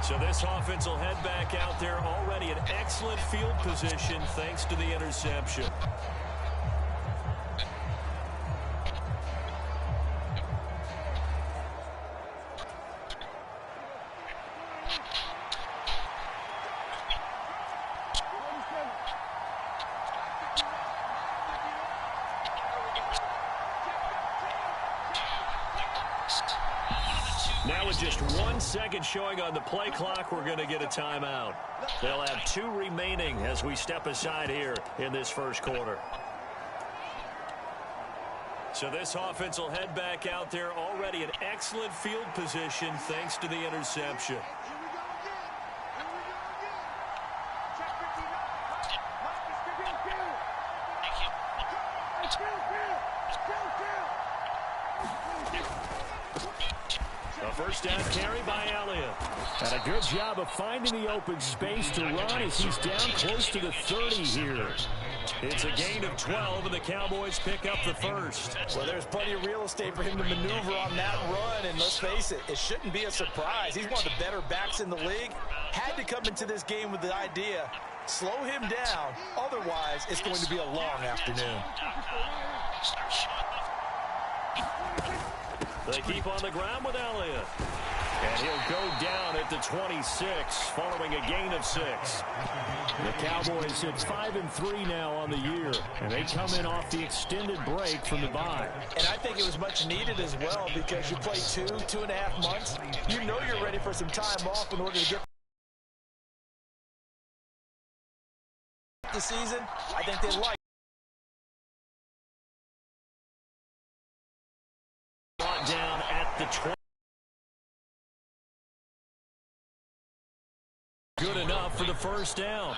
So this offense will head back out there, already in excellent field position thanks to the interception. Now with just 1 second showing on the play clock, we're going to get a timeout. They'll have 2 remaining as we step aside here in this first quarter. So this offense will head back out there, already in excellent field position thanks to the interception. A first down carry by Elliott. And a good job of finding the open space to run as he's down close to the 30 here. It's a gain of 12, and the Cowboys pick up the first. Well, there's plenty of real estate for him to maneuver on that run, and let's face it, it shouldn't be a surprise. He's one of the better backs in the league. Had to come into this game with the idea, slow him down, otherwise it's going to be a long afternoon. They keep on the ground with Elliott. And he'll go down at the 26 following a gain of 6. The Cowboys at 5-3 now on the year. And they come in off the extended break from the bye. And I think it was much needed as well because you play 2.5 months. You know you're ready for some time off in order to get the season. I think they like down at the 20. Good enough for the first down.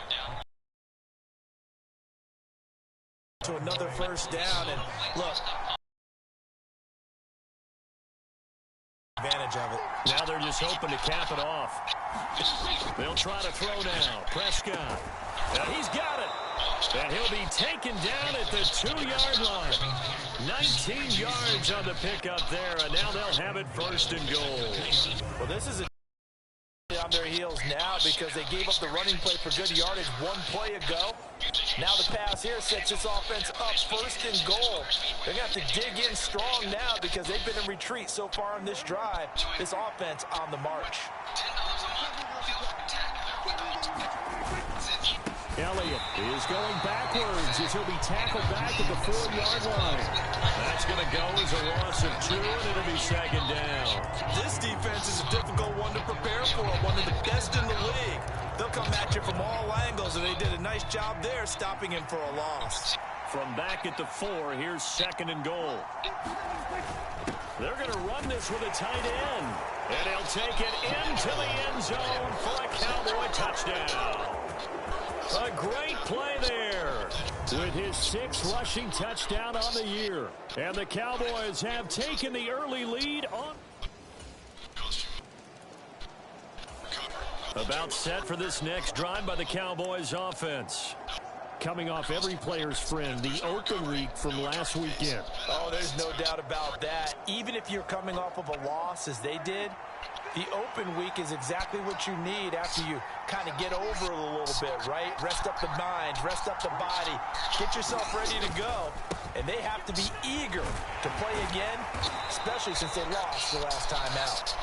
To another first down, and look, advantage of it. Now they're just hoping to cap it off. They'll try to throw now. Prescott. He's got it. And he'll be taken down at the 2-yard line. 19 yards on the pickup there, and now they'll have it first and goal. Well, this is on their heels now because they gave up the running play for good yardage 1 play ago. Now the pass here sets this offense up first and goal. They're going to have to dig in strong now because they've been in retreat so far in this drive. This offense on the march. Elliott is going backwards as he'll be tackled back at the 4-yard line. That's going to go as a loss of 2, and it'll be second down. This defense is a difficult one to prepare for, one of the best in the league. They'll come at you from all angles, and they did a nice job there stopping him for a loss. From back at the 4, here's second and goal. They're going to run this with a tight end, and he'll take it into the end zone for a Cowboy touchdown. A great play there. With his 6th rushing touchdown on the year. And the Cowboys have taken the early lead on. About set for this next drive by the Cowboys offense. Coming off every player's friend, the open week from last weekend. Oh, there's no doubt about that. Even if you're coming off of a loss as they did, the open week is exactly what you need after you kind of get over it a little bit, right? Rest up the mind, rest up the body, get yourself ready to go. And they have to be eager to play again, especially since they lost the last time out.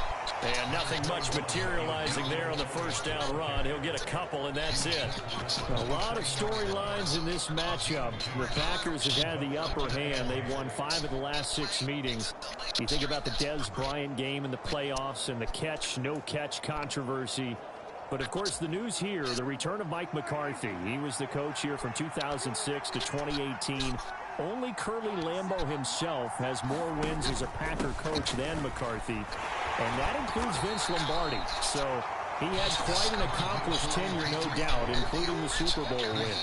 And nothing much materializing there on the first down run. He'll get a couple, and that's it. A lot of storylines in this matchup. The Packers have had the upper hand. They've won 5 of the last 6 meetings. You think about the Dez Bryant game in the playoffs and the catch, no catch controversy. But, of course, the news here, the return of Mike McCarthy. He was the coach here from 2006 to 2018. Only Curly Lambeau himself has more wins as a Packer coach than McCarthy. And that includes Vince Lombardi. So he had quite an accomplished tenure, no doubt, including the Super Bowl win.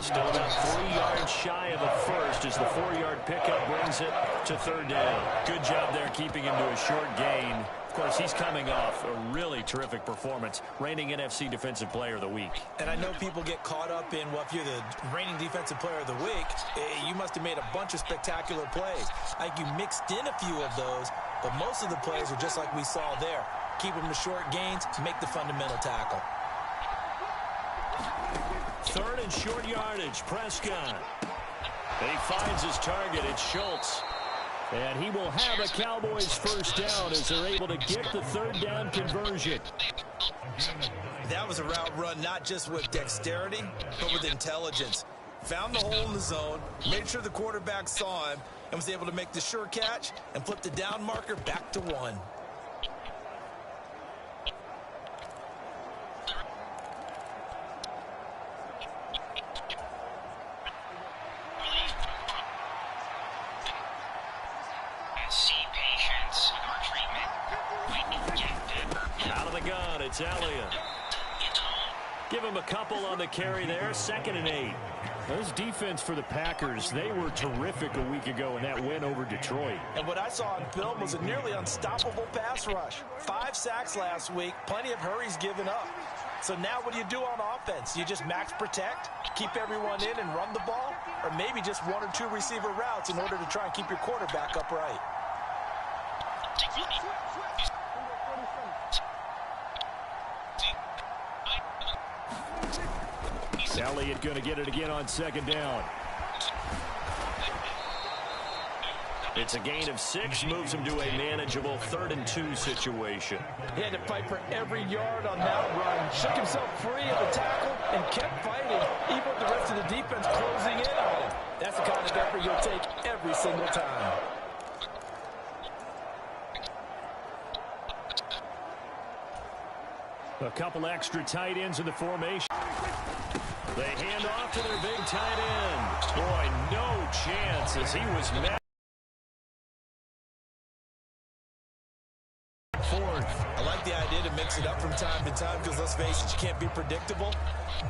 Still about 3 yards shy of a first as the 4-yard pickup brings it to third down. Good job there keeping him to a short gain. Of course, he's coming off a really terrific performance, reigning NFC Defensive Player of the Week. And I know people get caught up in, well, if you're the reigning Defensive Player of the Week, you must have made a bunch of spectacular plays. I think you mixed in a few of those, but most of the plays are just like we saw there. keep them to short gains, make the fundamental tackle. Third and short yardage, Prescott. He finds his target. It's Schultz. And he will have a Cowboys first down as they're able to get the third down conversion. That was a route run not just with dexterity, but with intelligence. Found the hole in the zone, made sure the quarterback saw him, and was able to make the sure catch and flip the down marker back to 1. Out of the gun, it's Elliott. Give him a couple on the carry there, 2nd and 8. Those defense for the Packers, they were terrific a week ago in that win over Detroit. And what I saw on film was a nearly unstoppable pass rush. 5 sacks last week, plenty of hurries given up. So now what do you do on offense? You just max protect, keep everyone in and run the ball, or maybe just 1 or 2 receiver routes in order to try and keep your quarterback upright. Elliott going to get it again on 2nd down. It's a gain of 6, moves him to a manageable 3rd and 2 situation. He had to fight for every yard on that run. Shook himself free of the tackle and kept fighting, even with the rest of the defense closing in on him. That's the kind of effort you'll take every single time. A couple extra tight ends in the formation. They hand off to their big tight end. Boy, no chance as he was met. 4th. I like the idea to mix it up from time to time because, let's face it, you can't be predictable.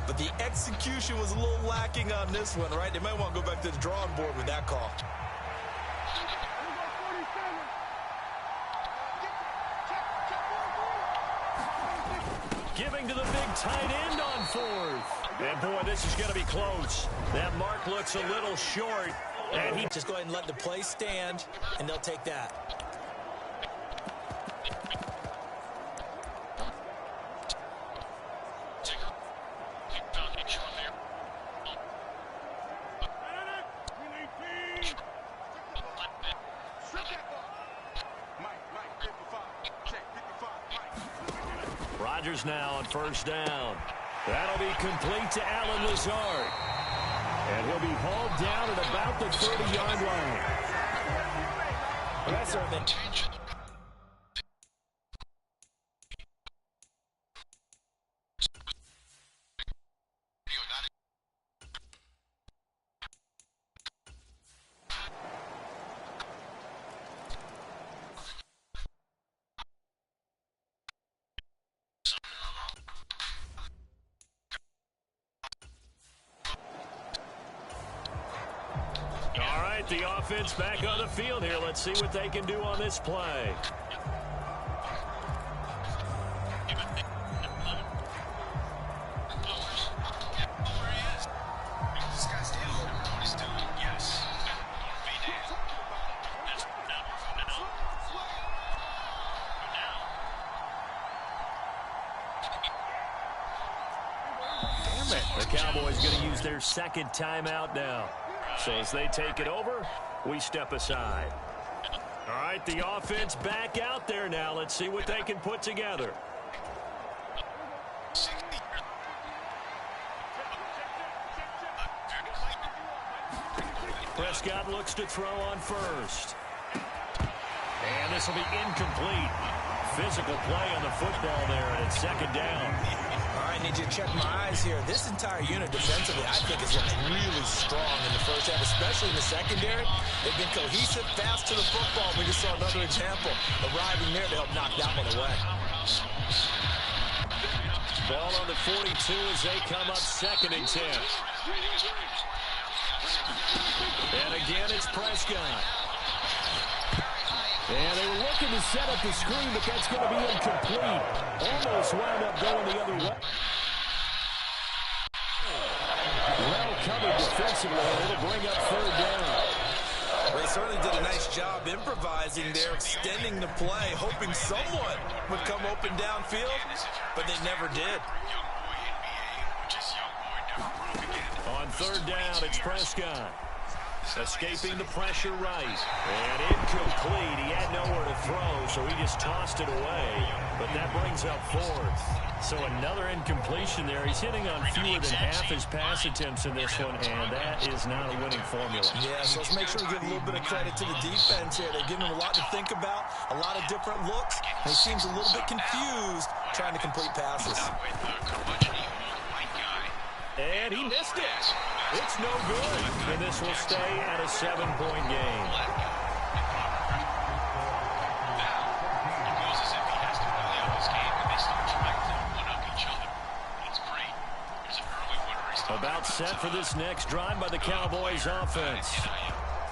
But the execution was a little lacking on this one, right? They might want to go back to the drawing board with that call. Giving to the big tight end on 4th. And, boy, this is going to be close. That mark looks a little short. And he just go ahead and let the play stand, and they'll take that. Rodgers now on 1st down. That'll be complete to Allen Lazard. And he'll be hauled down at about the 30-yard line. That's certainly. The offense back on the field here. Let's see what they can do on this play. The Cowboys going to use their 2nd timeout now. So as they take it over, we step aside. All right, the offense back out there now. Let's see what they can put together. Prescott looks to throw on 1st. And this will be incomplete. Physical play on the football there, and it's 2nd down. All right, need you to check my eyes here. This entire unit defensively, I think, has looked really strong in the first half, especially in the secondary. They've been cohesive, fast to the football. We just saw another example arriving there to help knock that one away. Ball on the 42 as they come up 2nd and 10. And again, it's Prescott. And they were looking to set up the screen, but that's going to be incomplete. Almost wound up going the other way. Well covered defensively, and it'll bring up 3rd down. Well, certainly did a nice job improvising there, extending the play, hoping someone would come open downfield, but they never did. On third down, it's Prescott. Escaping the pressure right. And incomplete. He had nowhere to throw, so he just tossed it away. But that brings up fourth. So another incompletion there. He's hitting on fewer than half his pass attempts in this one, and that is not a winning formula. Yeah, so let's make sure we give a little bit of credit to the defense here. They're giving him a lot to think about, a lot of different looks. And he seems a little bit confused trying to complete passes. And he missed it. It's no good. And this will stay at a 7-point game. About set for this next drive by the Cowboys offense.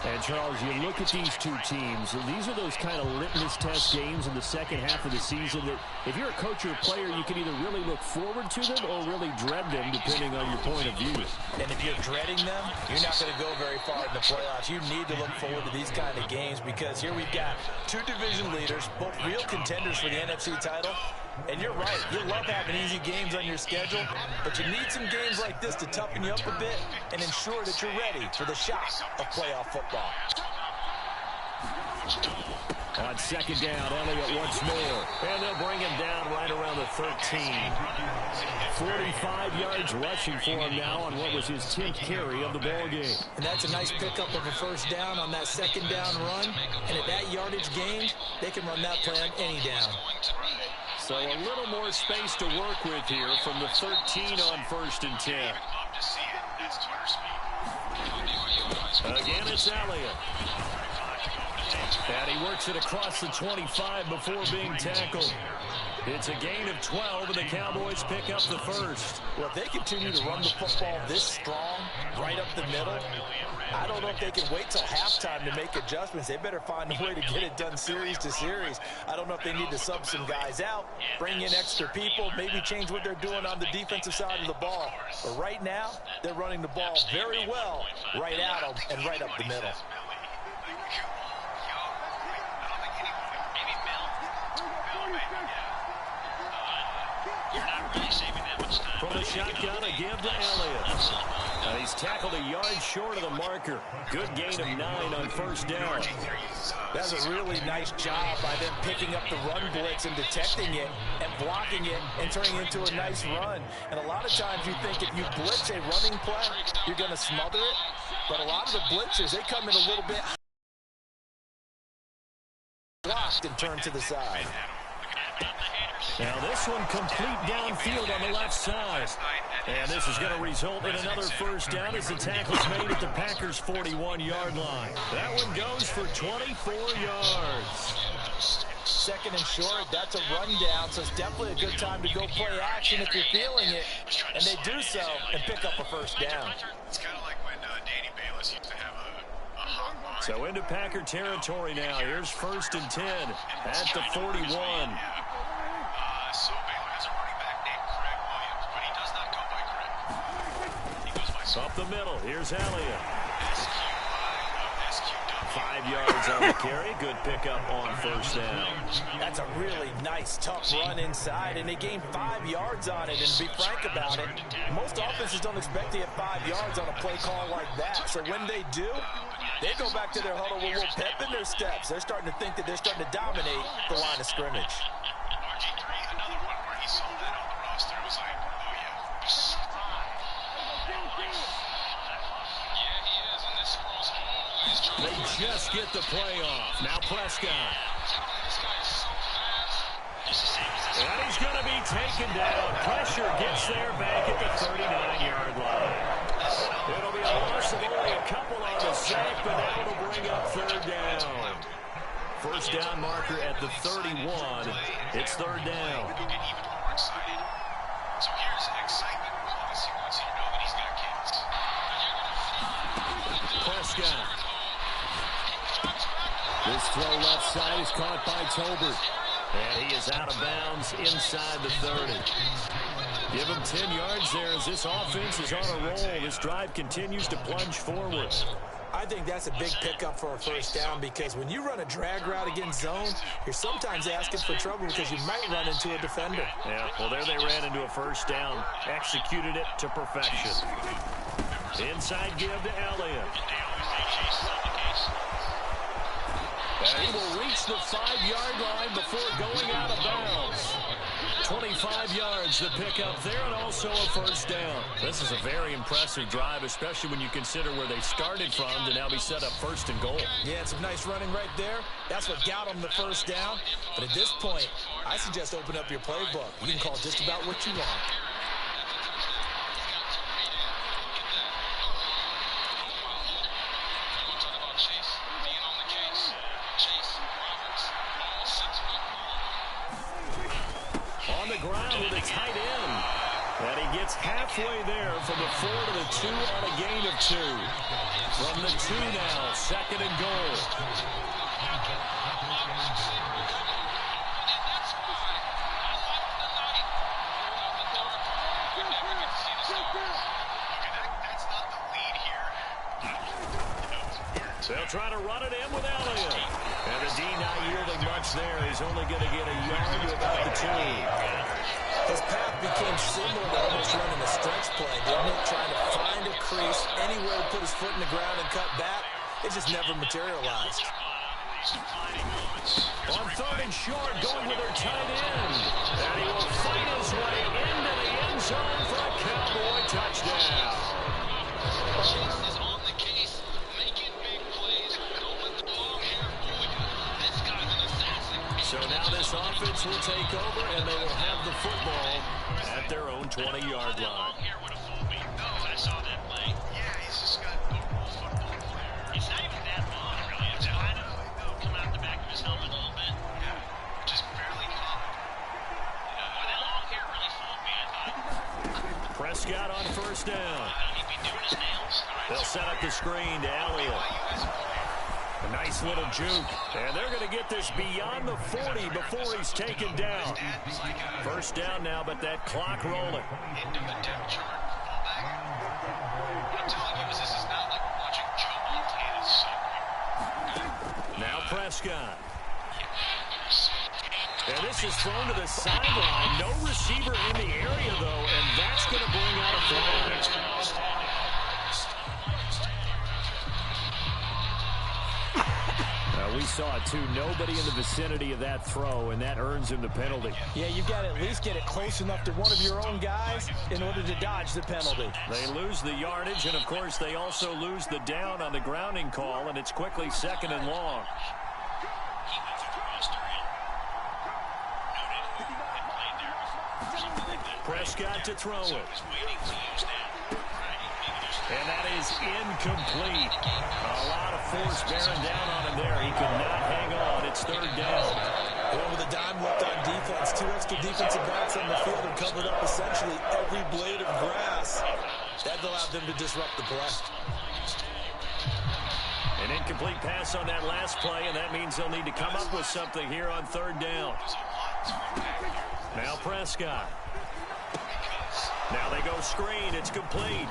And, Charles, you look at these two teams, these are those kind of litmus test games in the second half of the season that if you're a coach or a player, you can either really look forward to them or really dread them, depending on your point of view. And if you're dreading them, you're not going to go very far in the playoffs. You need to look forward to these kind of games because here we've got two division leaders, both real contenders for the NFC title. And you're right, you love having easy games on your schedule, but you need some games like this to toughen you up a bit and ensure that you're ready for the shock of playoff football. On second down, Elliott once more. And they'll bring him down right around the 13. 45 yards rushing for him now on what was his 10th carry of the ballgame. And that's a nice pickup of a first down on that second down run. And at that yardage gain, they can run that play on any down. So a little more space to work with here from the 13 on 1st and 10. Again, it's Elliott. And he works it across the 25 before being tackled. It's a gain of 12, and the Cowboys pick up the first. Well, if they continue to run the football this strong, right up the middle, I don't know if they can wait till halftime to make adjustments. They better find a way to get it done series to series. I don't know if they need to sub some guys out, bring in extra people, maybe change what they're doing on the defensive side of the ball. But right now, they're running the ball very well right at them and right up the middle. From the shotgun, a give to Elliott. And he's tackled a yard short of the marker. Good gain of 9 on 1st down. That's a really nice job by them picking up the run blitz and detecting it and blocking it and turning it into a nice run. And a lot of times you think if you blitz a running play, you're going to smother it. But a lot of the blitzers, they come in a little bit blocked and turn to the side. Now this one complete downfield on the left side. And this is going to result in another first down as the tackle's made at the Packers' 41-yard line. That one goes for 24 yards. Second and short, that's a rundown, so it's definitely a good time to go play action if you're feeling it. And they do so and pick up a first down. It's kind of like when Danny Bayless used to have a hot line. So into Packer territory now. Here's 1st and 10 at the 41. So Baylor has a running back named Craig Williams, but he does not go by Craig. He goes by Up the middle. Here's Elliott. SQ. 5 yards on the carry. Good pickup on 1st down. That's a really nice, tough run inside, and they gained 5 yards on it. And to be frank about it, most offenses don't expect to get 5 yards on a play call like that. So when they do, they go back to their huddle with a little pep in their steps. They're starting to think that they're starting to dominate the line of scrimmage. Another one where he saw that on the roster. It was like, oh, yeah. Yeah, he is, and this squirrel's always trying. They just get the play off. Now Prescott. This guy is so fast. And he's going to be taken down. Pressure gets there back at the 39-yard line. It'll be a loss of only a couple on the sack, but now it'll bring up 3rd down. First down marker at the 31. It's 3rd down. Get even more excited. So here's excitement. Obviously, once you know that he's got kids. Prescott. This throw left side is caught by Tolbert. And he is out of bounds inside the 30. Give him 10 yards there as this offense is on a roll. This drive continues to plunge forward. I I think that's a big pickup for a first down because when you run a drag route against zone, you're sometimes asking for trouble because you might run into a defender. Yeah, well, there they ran into a first down. Executed it to perfection. Inside give to Elliott. And he will reach the 5-yard line before going out of bounds. 25 yards the pickup there, and also a first down. This is a very impressive drive, especially when you consider where they started from to now be set up first and goal. Yeah, some nice running right there. That's what got them the first down. But at this point, I suggest open up your playbook. You can call just about what you want. Ground with a tight end. And he gets halfway there from the 4 to the 2 on a gain of 2. From the 2 now, second and goal. They'll try to run it in with Elliott. And the D not yielding much there. He's only going to get a yard to about the 2. His path became similar to almost running a stretch play, didn't it? Trying to find a crease, anywhere to put his foot in the ground and cut back. It just never materialized. On third and short, going with their tight end. And he will fight his way into the end zone for a Cowboy touchdown. Is on the case, making big plays. Don't let the ball here fool you. This guy's an assassin. So now this offense will take over, and they will have the football at their own 20-yard line. Here would have fooled me. No, I saw that play. Yeah, he's just got a real football player. It's not even that long, really. It's kind of come out the back of his helmet a little bit. Yeah, just barely caught. But that long hair really fooled me, I thought. Prescott on first down. He'd be doing his nails. They'll set up the screen to Elliott. A nice little juke. And they're going to get this beyond the 40 before he's taken down. First down now, but that clock rolling. Into the depth chart. What I'm telling you is this is not like watching Joe Montana suck. Now Prescott. And this is thrown to the sideline. No receiver in the area, though, and that's going to bring out a flag. We saw it, too. Nobody in the vicinity of that throw, and that earns him the penalty. Yeah, you've got to at least get it close enough to one of your own guys in order to dodge the penalty. They lose the yardage, and, of course, they also lose the down on the grounding call, and it's quickly second and long. Prescott to throw it. And that is incomplete. A lot of force bearing down on him there. He could not hang on. It's third down. Well, with a dime left on defense, 2 extra defensive backs on the field and covered up essentially every blade of grass. That allowed them to disrupt the play. An incomplete pass on that last play, and that means they'll need to come up with something here on third down. Now Prescott. Now they go screen. It's complete.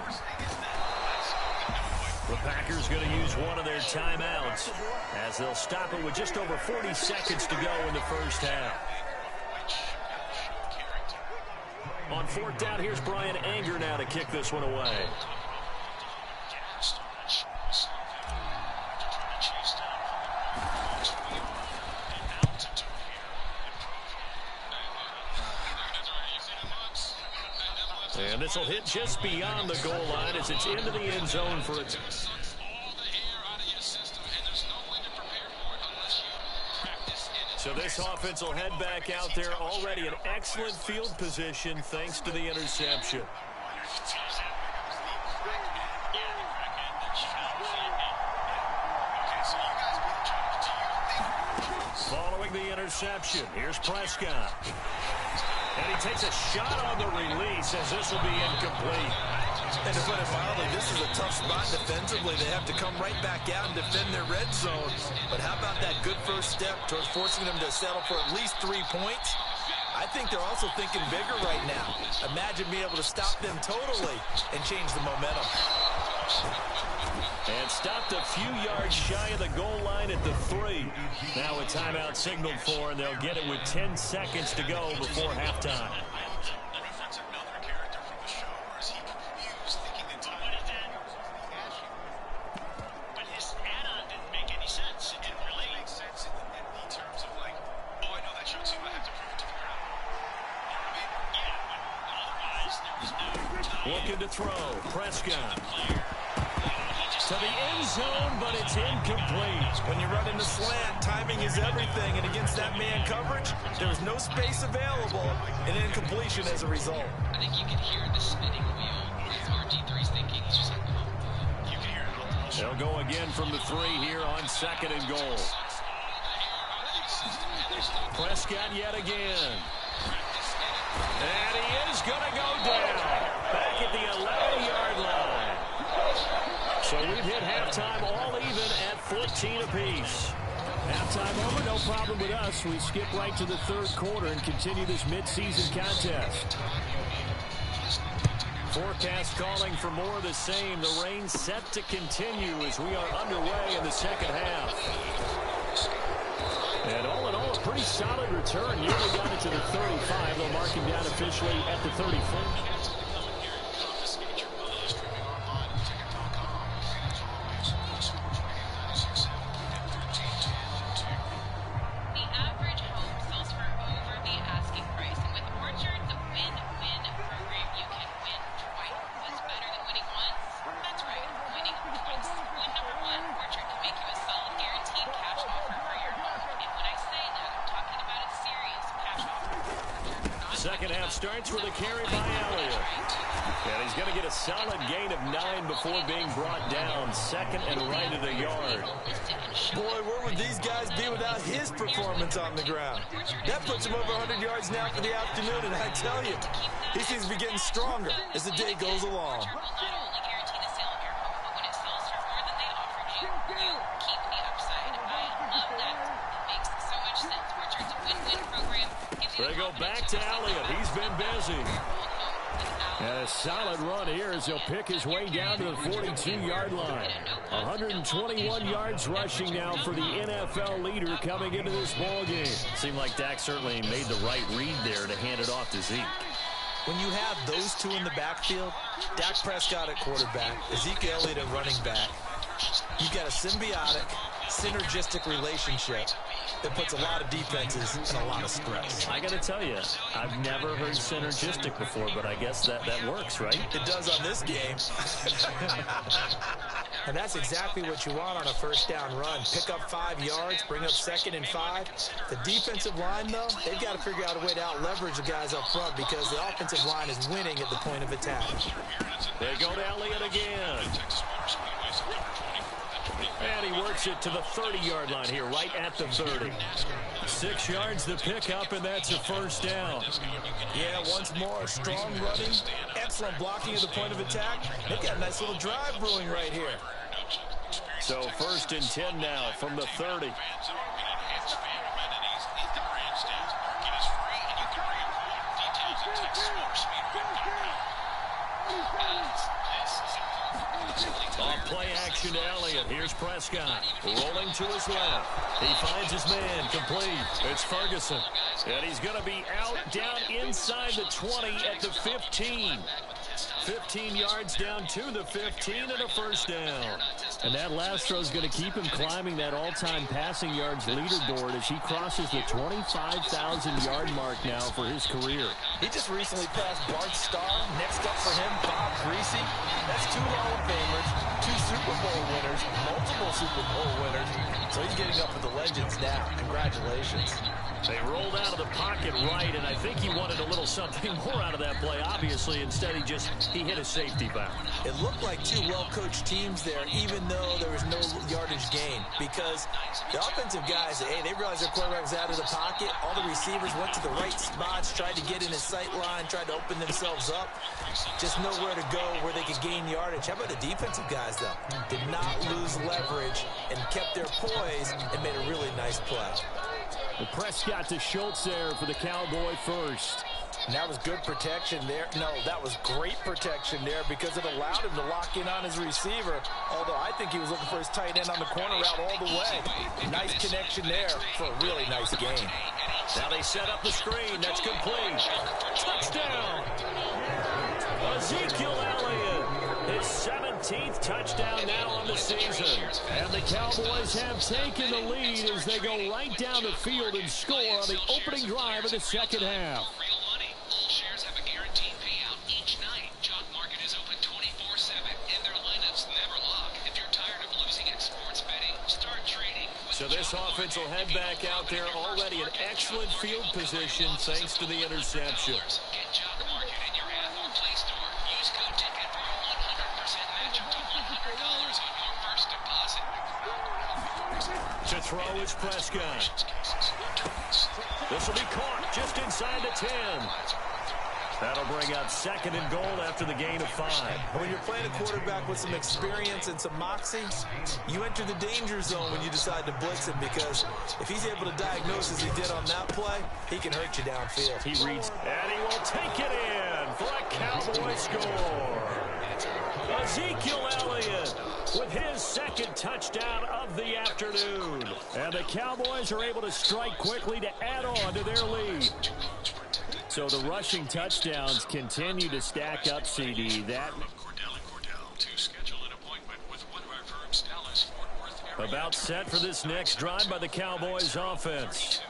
The Packers going to use one of their timeouts as they'll stop it with just over 40 seconds to go in the first half. On fourth down, here's Brian Anger now to kick this one away. And this will hit just beyond the goal line as it's into the end zone for it. So this offense will head back out there already in excellent field position thanks to the interception. Following the interception, here's Prescott. And he takes a shot on the release as this will be incomplete. And to put it mildly, this is a tough spot defensively. They have to come right back out and defend their red zone. But how about that good first step towards forcing them to settle for at least 3 points? I think they're also thinking bigger right now. Imagine being able to stop them totally and change the momentum. And stopped a few yards shy of the goal line at the 3. Now a timeout signaled for, and they'll get it with 10 seconds to go before halftime. Looking to throw. Prescott. To the end zone, but it's incomplete. When you run into slant, timing is everything. And against that man coverage, there's no space available. And incompletion as a result. I think you can hear the spinning wheel. RG3's thinking. He's just like, oh. You can hear it. They'll go again from the 3 here on 2nd and goal. Prescott yet again. And he is going to go down. Back at the 11-yard line. So we've hit halftime all even at 14 apiece. Halftime over, no problem with us. We skip right to the 3rd quarter and continue this midseason contest. Forecast calling for more of the same. The rain set to continue as we are underway in the 2nd half. And all in all, a pretty solid return. Nearly got it to the 35. They'll mark him down officially at the 34. Second half starts with a carry by Elliott. And he's going to get a solid gain of 9 before being brought down. 2nd and right at a yard. Boy, where would these guys be without his performance on the ground? That puts him over 100 yards now for the afternoon, and I tell you, he seems to be getting stronger as the day goes along. They go back to Elliott. He's been busy. And a solid run here as he'll pick his way down to the 42-yard line. 121 yards rushing now for the NFL leader coming into this ballgame. Seemed like Dak certainly made the right read there to hand it off to Zeke. When you have those two in the backfield, Dak Prescott at quarterback, Ezekiel Elliott at running back, you've got a symbiotic, synergistic relationship that puts a lot of defenses in a lot of stress. I got to tell you, I've never heard synergistic before, but I guess that works, right? It does on this game. And that's exactly what you want on a first down run. Pick up 5 yards, bring up 2nd and 5. The defensive line, though, they've got to figure out a way to out-leverage the guys up front because the offensive line is winning at the point of attack. They go to Elliott again. And he works it to the 30-yard line here, right at the 30. 6 yards to pick up, and that's a first down. Yeah, once more, strong running, excellent blocking at the point of attack. They've got a nice little drive brewing right here. So 1st and 10 now from the 30. Off play action to Elliott. Here's Prescott rolling to his left. He finds his man complete. It's Ferguson. And he's going to be out down inside the 20 at the 15. 15 yards down to the 15 and a first down. And that last throw is going to keep him climbing that all-time passing yards leaderboard as he crosses the 25,000-yard mark now for his career. He just recently passed Bart Starr. Next up for him, Bob Greasy. That's 2 Hall of Famers, 2 Super Bowl winners, multiple Super Bowl winners. So he's getting up with the legends now. Congratulations. They rolled out of the pocket right, and I think he wanted a little something more out of that play. Obviously, instead he hit a safety back. It looked like 2 well-coached teams there, even though there was no yardage gain. Because the offensive guys, hey, they realized their quarterback was out of the pocket. All the receivers went to the right spots, tried to get in his sight line, tried to open themselves up. Just nowhere to go where they could gain yardage. How about the defensive guys, though? Did not lose leverage and kept their poise and made a really nice play. The Prescott to Schultz there for the Cowboy first. And that was good protection there. No, that was great protection there because it allowed him to lock in on his receiver. Although I think he was looking for his tight end on the corner route all the way. Nice connection there for a really nice game. Now they set up the screen. That's complete. Touchdown. Ezekiel Elliott. His 17th touchdown now on the season. And the Cowboys have taken the lead as they go right down the field and score on the opening drive of the second half. So this offense will head back out there already in excellent field position thanks to the interception. To throw is Prescott. This will be caught just inside the 10. That'll bring up 2nd and goal after the gain of 5. When you're playing a quarterback with some experience and some moxie, you enter the danger zone when you decide to blitz him because if he's able to diagnose as he did on that play, he can hurt you downfield. He reads, and he will take it in for a Cowboy score. Ezekiel Elliott with his 2nd touchdown of the afternoon. And the Cowboys are able to strike quickly to add on to their lead. So the rushing touchdowns continue to stack up, CD. That about set for this next drive by the Cowboys offense.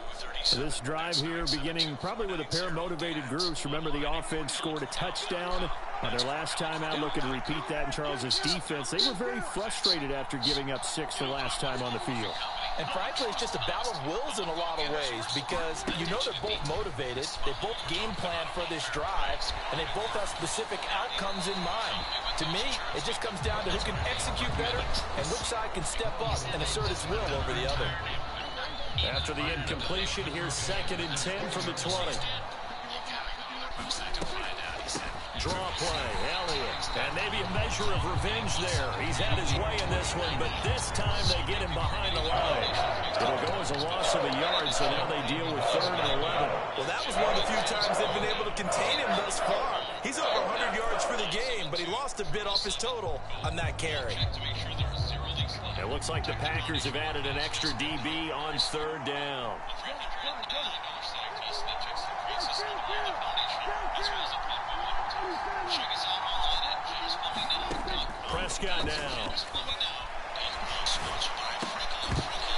This drive here beginning probably with a pair of motivated groups. Remember, the offense scored a touchdown on their last time out. Looking to repeat that in Charles's defense. They were very frustrated after giving up 6 the last time on the field. And frankly, it's just a battle of wills in a lot of ways because you know they're both motivated. They both game plan for this drive, and they both have specific outcomes in mind. To me, it just comes down to who can execute better and which side can step up and assert its will over the other. After the incompletion, here's 2nd and 10 from the 20. Draw play, Elliott, and maybe a measure of revenge there. He's had his way in this one, but this time they get him behind the line. It'll go as a loss of a yard, so now they deal with 3rd and 11. Well, that was one of the few times they've been able to contain him thus far. He's over 100 yards for the game, but he lost a bit off his total on that carry. It looks like the Packers have added an extra DB on 3rd down. Prescott now.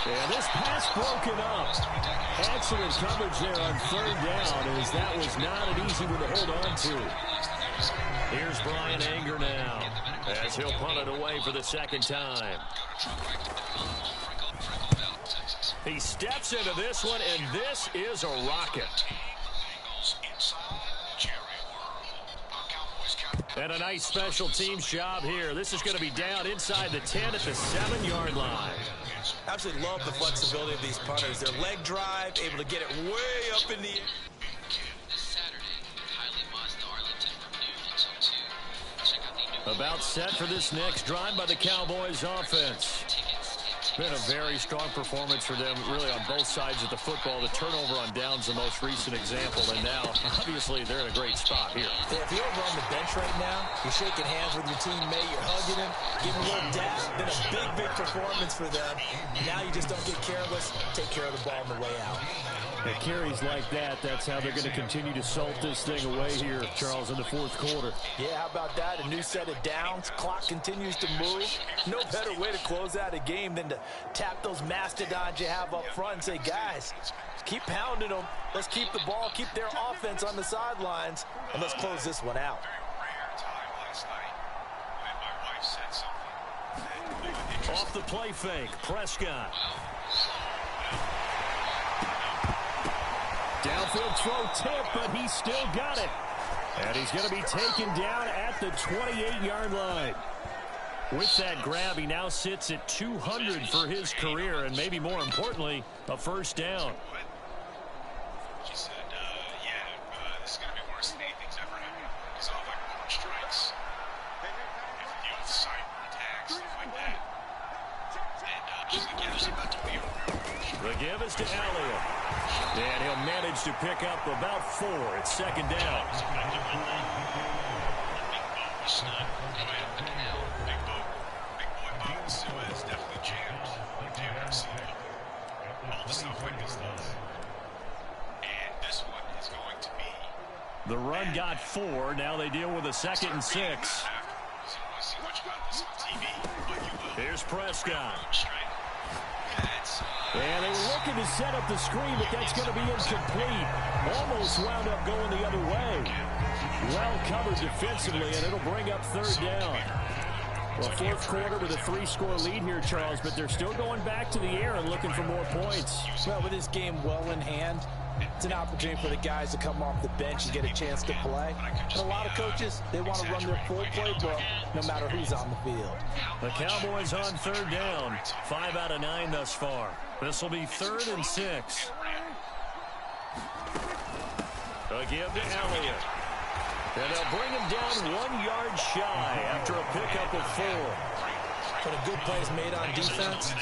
And this pass broken up. Excellent coverage there on 3rd down, as that was not an easy one to hold on to. Here's Brian Anger now, as he'll punt it away for the 2nd time. He steps into this one, and this is a rocket. And a nice special teams job here. This is going to be down inside the 10 at the 7-yard line. Absolutely love the flexibility of these punters. Their leg drive, able to get it way up in the air. About set for this next drive by the Cowboys offense. Been a very strong performance for them, really, on both sides of the football. The turnover on downs, the most recent example, and now, obviously, they're in a great spot here. Yeah, if you're over on the bench right now, you're shaking hands with your teammate, you're hugging him, giving a little dap. Been a big, big performance for them. Now you just don't get careless. Take care of the ball on the way out. It carries like that. That's how they're going to continue to salt this thing away here, Charles, in the 4th quarter. Yeah, how about that? A new set of downs. Clock continues to move. No better way to close out a game than to tap those mastodons you have up front and say, guys, keep pounding them. Let's keep the ball, keep their offense on the sidelines, and let's close this one out. Off the play fake, Prescott. Downfield throw tip, but he still got it. And he's going to be taken down at the 28-yard line. With that grab, he now sits at 200 for his career, and maybe more importantly, a 1st down. He said, this is going to be worse than anything's ever happened. He's off like 4 strikes. Youth cyber attacks, stuff like that. And he's about to be over. The give is to Elliott. And he'll manage to pick up about 4. It's second down. The run got 4. Now they deal with a 2nd and 6. Here's Prescott. And they were looking to set up the screen, but that's going to be incomplete. Almost wound up going the other way. Well covered defensively, and it'll bring up 3rd down. Well, 4th quarter with a 3-score lead here, Charles, but they're still going back to the air and looking for more points. Well, with this game well in hand, it's an opportunity for the guys to come off the bench and get a chance to play. And a lot of coaches, they want to run their full playbook no matter who's on the field. The Cowboys on 3rd down. 5 out of 9 thus far. This will be 3rd and 6. A give to Elliott. And they'll bring him down 1 yard shy after a pickup of 4. When a good play is made on defense,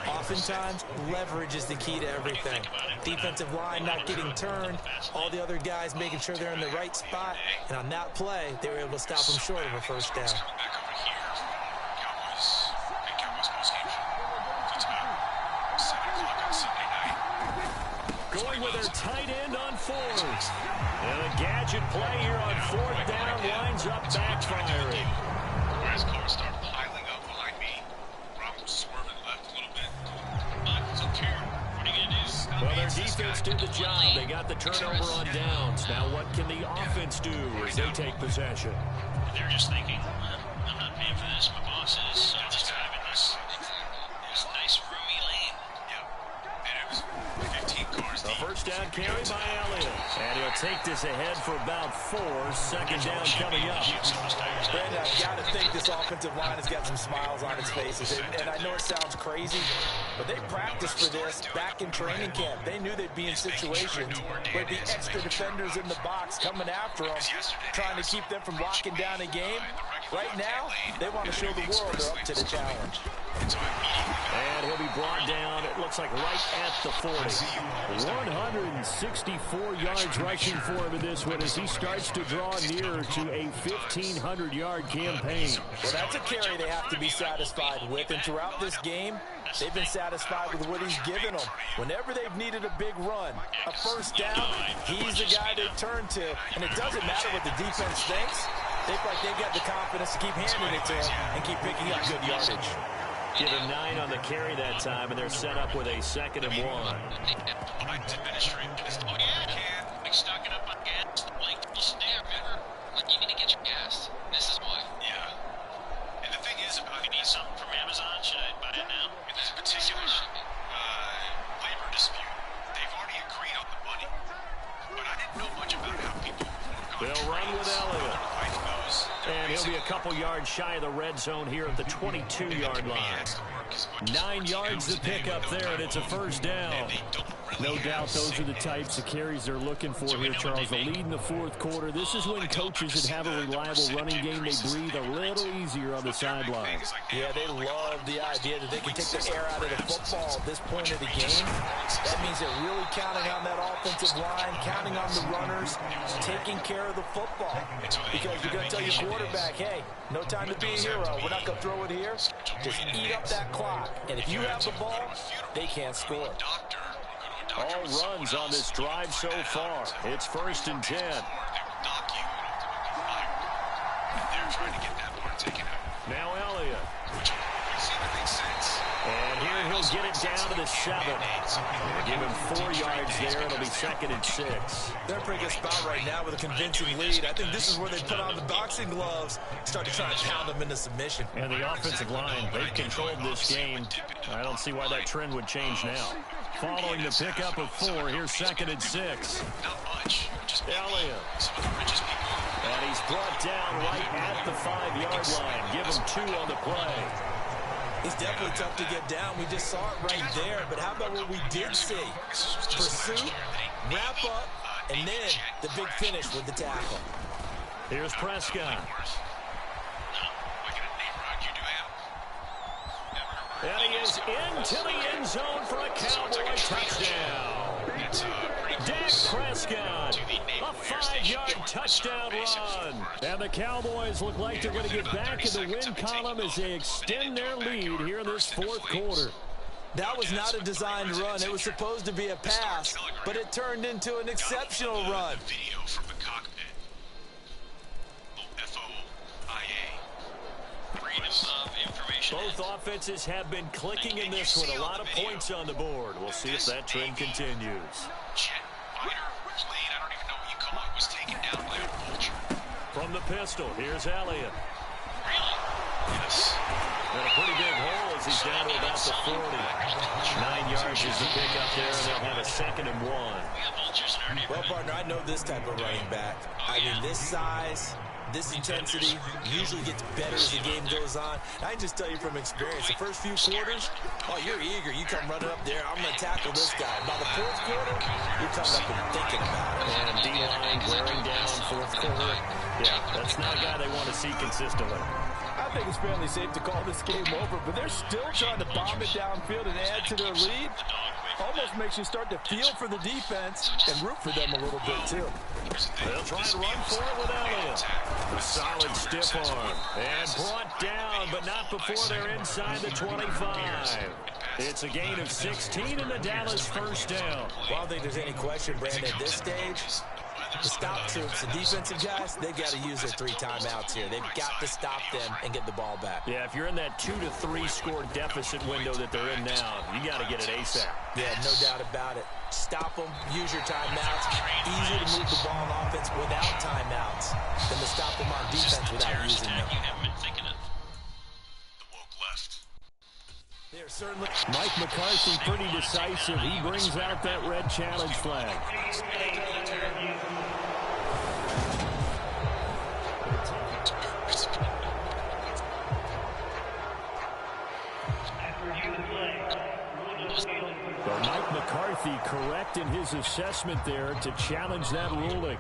oftentimes leverage is the key to everything. Defensive line not getting turned, all the other guys making sure they're in the right spot, and on that play, they were able to stop them short of a 1st down. Going with their tight end on 4s. And a gadget play here on 4th down winds up backfiring. Whereas cars start piling up behind me, I'm swerving left a little bit. But it's okay. What are you going to do? Well, their defense did the job. They got the turnover on downs. Now what can the offense do as they take possession? They're just thinking, I'm not paying for this. My boss is. So I'm just driving this nice roomy lane. Yeah. And it was 15 cars deep. The 1st down carry by Elliott. And he'll take this ahead for about 4. 2nd down coming up. Brandon, I've got to think this offensive line has got some smiles on its faces. And I know it sounds crazy, but they practiced for this back in training camp. They knew they'd be in situations where the extra defenders in the box coming after them, trying to keep them from locking down a game. Right now, they want to show the world they're up to the challenge. And he'll be brought down, it looks like right at the 40. 164 yards rushing for him in this one as he starts to draw nearer to a 1,500-yard campaign. Well, that's a carry they have to be satisfied with. And throughout this game, they've been satisfied with what he's given them. Whenever they've needed a big run, a 1st down, he's the guy they turn to. And it doesn't matter what the defense thinks. They feel like they've got the confidence to keep handing it to him and keep picking up good yardage. Give him 9 on the carry that time, and they're set up with a 2nd and 1. Like stocking up on gas. Like, listen there, remember? Like, you need to get your gas. This is why. Yeah. And the thing is, if you need something from Amazon, should I buy it now? In this particular labor dispute, they've already agreed on the money. But I didn't know much about how people They'll run with Elliott. And he'll be a couple yards shy of the red zone here at the 22-yard line. 9 yards to pick up there, and it's a 1st down. No doubt those are the types of carries they're looking for here, Charles. The lead in the 4th quarter. This is when coaches that have a reliable running game, they breathe a little easier on the sidelines. Yeah, they love the idea that they can take the air out of the football at this point of the game. That means they're really counting on that offensive line, counting on the runners, taking care of the football. Because you're going to tell your quarterback, hey, no time to be a hero. We're not going to throw it here. Just eat up that clock. And if you have the ball, they can't score. All runs on this drive so far. It's 1st and 10. Now Elliott. And here he'll get it down to the 7. Give him 4 yards there. It'll be 2nd and 6. They're in a pretty good spot right now with a convincing lead. I think this is where they put on the boxing gloves, start to try to pound them into submission. And the offensive line, they've controlled this game. I don't see why that trend would change now. Following the pickup of 4, here's 2nd and 6. Elliott. And he's brought down right at the 5-yard line. Give him 2 on the play. It's definitely tough to get down. We just saw it right there. But how about what we did see? Pursuit, wrap up, and then the big finish with the tackle. Here's Prescott. And he is into the end zone for a Cowboy touchdown. Dak Prescott, a 5-yard touchdown run. And the Cowboys look like they're going to get back in the win column as they extend their lead here in this fourth quarter. That was not a designed run. It was supposed to be a pass, but it turned into an exceptional run. Video from the cockpit. FOIA. Freedom of information. Both offenses have been clicking in this one. A lot of points on the board. We'll see if that trend continues. Jet fighter plane, I don't even know what you call it, was taken down by a vulture. From the pistol, here's Elliott. Really? Yes. And a pretty big hole as he's down to about the 40. 9 yards is the pick up there, and they'll have a 2nd and 1. We have vultures in our neighborhood. Well, partner, I know this type of running back. I mean, this size, this intensity usually gets better as the game goes on. I can just tell you from experience, the first few quarters, oh, you're eager. You come running up there, I'm going to tackle this guy. By the fourth quarter, you're coming up and thinking about it. And D-line wearing down fourth quarter. Yeah, that's not a guy they want to see consistently. I think it's fairly safe to call this game over, but they're still trying to bomb it downfield and add to their lead. Almost makes you start to feel for the defense and root for them a little bit, too. They'll try to run for it with Elliott. A solid stiff arm. And brought down, but not before they're inside the 25. It's a gain of 16 in the Dallas first down. Well, I don't think there's any question, Brandon, at this stage, the stop troops, the defensive guys, they've got to use their 3 timeouts here. They've got to stop them and get the ball back. Yeah, if you're in that 2 to 3 score deficit window that they're in now, you got to get it ASAP. Yeah, no doubt about it. Stop them, use your timeouts. Easier to move the ball on offense without timeouts than to stop them on defense without using them. You haven't been thinking of. The woke left. They're certainly... Mike McCarthy pretty decisive. He brings out that red challenge flag. Well, Mike McCarthy correct in his assessment there to challenge that ruling.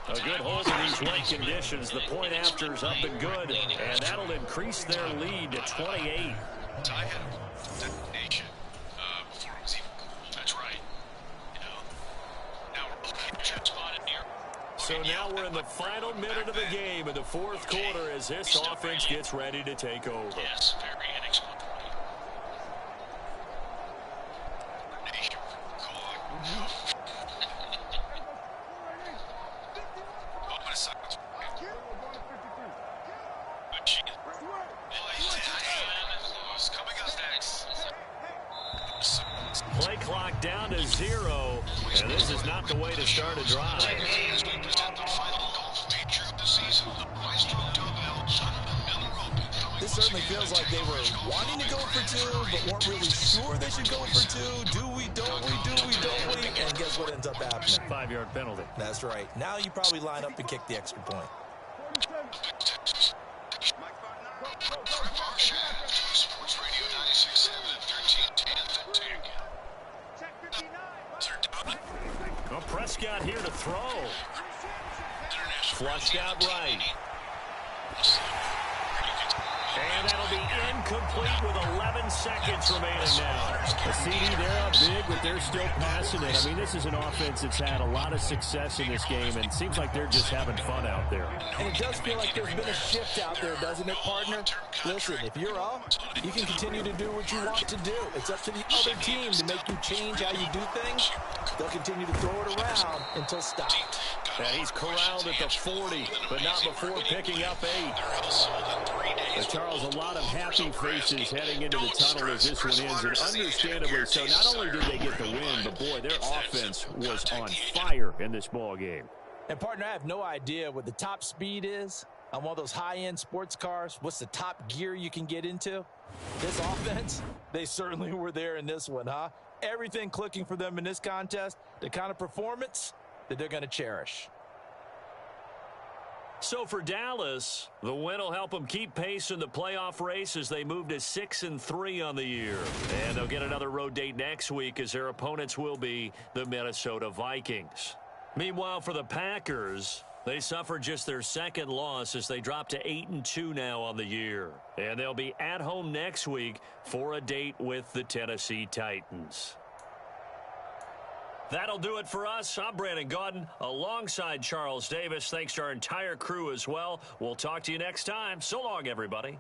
A good hold in these wet conditions. The point after's up and good, and that'll increase their lead to 28. Ty had a nation before it was even cool. That's right. You know, now we're looking at jet spotted near. So now we're in the final minute of the game in the fourth quarter as this offense gets ready to take over. Yes, very inexplicably. Nation calling. Play clock down to 0, and this is not the way to start a drive. This certainly feels like they were wanting to go for 2, but weren't really sure they should go for 2. Do we, don't we, do we, don't we? And guess what ends up happening? 5-yard penalty. That's right. Now you probably line up and kick the extra point. Sports Radio 96.7 and 1310. Well, Prescott here to throw. Flushed out right. And that'll be incomplete with 11 seconds remaining now. A CD there up big, but they're still passing it. I mean, this is an offense that's had a lot of success in this game, and it seems like they're just having fun out there. And it does feel like there's been a shift out there, doesn't it, partner? Listen, if you're up, you can continue to do what you want to do. It's up to the other team to make you change how you do things. They'll continue to throw it around until stopped. And he's corralled at the 40, but not before picking up 8. But Charles, a lot of happy faces heading into the tunnel as this one ends, and understandably so. Not only did they get the win, but boy, their offense was on fire in this ball game. And partner, I have no idea what the top speed is on one of those high-end sports cars. What's the top gear you can get into? This offense, they certainly were there in this one, huh? Everything clicking for them in this contest, the kind of performance that they're going to cherish. So for Dallas, the win will help them keep pace in the playoff race as they move to 6-3 on the year. And they'll get another road date next week as their opponents will be the Minnesota Vikings. Meanwhile, for the Packers, they suffered just their second loss as they dropped to 8-2 now on the year. And they'll be at home next week for a date with the Tennessee Titans. That'll do it for us. I'm Brandon Gaudin alongside Charles Davis. Thanks to our entire crew as well. We'll talk to you next time. So long, everybody.